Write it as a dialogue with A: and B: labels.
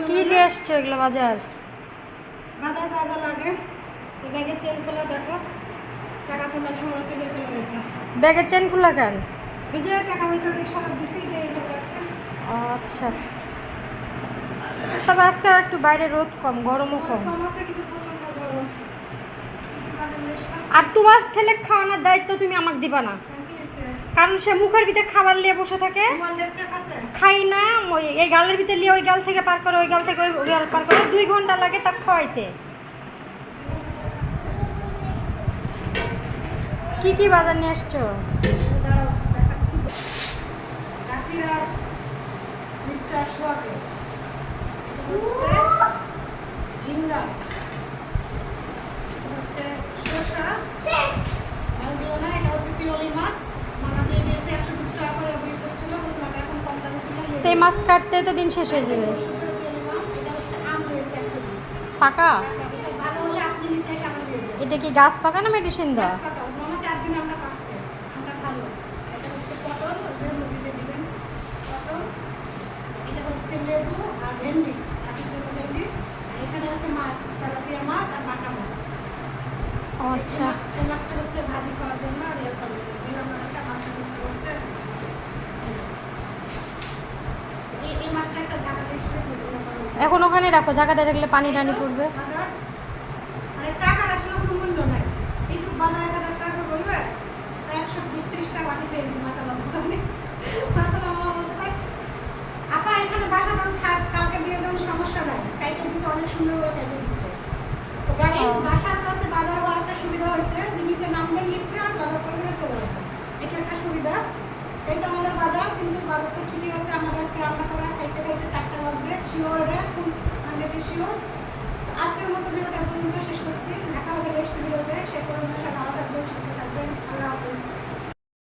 A: কি নিয়ে আসছো এগুলো বাজার?
B: বাজার যা যা লাগে ব্যাগের চেন খোলা দেখো, টাকা তোমার সময় চলে যেত।
A: ব্যাগের চেন খোলা কেন?
B: বুঝে টাকা ওইটা সব দিছি এইভাবে আছে।
A: আচ্ছা, তবে আজকে একটু বাইরে রোদ কম, গরমও কম।
B: কম আছে কিন্তু প্রচন্ড গরম।
A: আর তোমার ছেলে খাওয়ানোর দায়িত্ব তুমি আমাকে দিবা না, কারণ সে মুখের ভিতরে খাবার নিয়ে বসে থাকে। খাই না, এই গালের ভিতরে নিয়ে ওই গাল থেকে পার করে, ওই গাল থেকে ওই গাল পার করে 2 ঘন্টা লাগে তা খাওয়াইতে। কি কি বাজার নিয়ে আসছো?
B: ঝিঙ্গা হচ্ছে, শসা, আলদিওনা, এটা হচ্ছে পিওলি মাছ। মামা দিয়ে দিয়েছে 120 টাকা করে বিল করছিল, বলছে মামা এখন কম দামে কিনলে
A: তো এই মাছ কাটতে তো দিন শেষ হয়ে যাবে।
B: পিওলি মাছ, এটা হচ্ছে আম দিয়েছে 1 কেজি।
A: পাকা?
B: ভালো হলে আপনি নিচে এসে আবার দিয়ে যাবেন।
A: এটা কি গাছ পাকা না মেডিসিন দেওয়া?
B: গাছ পাকা, মামা 4 দিন আমরা পাকছে, আমরা ভালো। এটা হচ্ছে পটল, ওদের নদীতে দিবেন পটল। এটা হচ্ছে লেবু আর ভেন্ডি, ভেন্ডি। আর এখানে আছে মাছ, তেলাপিয়া মাছ আর বাটা মাছ।
A: আচ্ছা,
B: এই মাছটা হচ্ছে ভাজি খাওয়ার জন্য, আর ইয়ে করবো দিলাম না, একটা মাছটা হচ্ছে বসছে। এই মাছটা একটা ঝাঁকাতে হিসেবে
A: এখন ওখানে রাখো, জায়গাতে রাখলে পানি টানি পড়বে।
B: বাজার মানে টাকার আসলে কোনো মূল্য নাই। একটু বাজার 1000 টাকা বলবে, 120-30 টাকা বাকি পেয়েছি মশলা দোকানে। মশলা মামা বলতে চাই, আপা এখানে বাসা দাম থাক, কালকে দিয়ে যান, সমস্যা নাই। কাইটে দিছে, অনেক সুন্দর করে কাইটে দিছে। তো গাইস, বাসার কাছে বাজার হওয়ার একটা সুবিধা হয়েছে যে নিচে নামলে লিফটে আর বাজার করে গেলে চলে যাবে, এটা একটা সুবিধা। এই তো আমাদের বাজার, কিন্তু বাজার তো ঠিকই আছে। আমাদের আজকে রান্না করা খাইতে খাইতে 4টা বাজবে, শিওর এটা 100% শিওর। তো আজকের মতো ভিডিওটা পর্যন্ত শেষ করছি, দেখা হবে নেক্সট ভিডিওতে।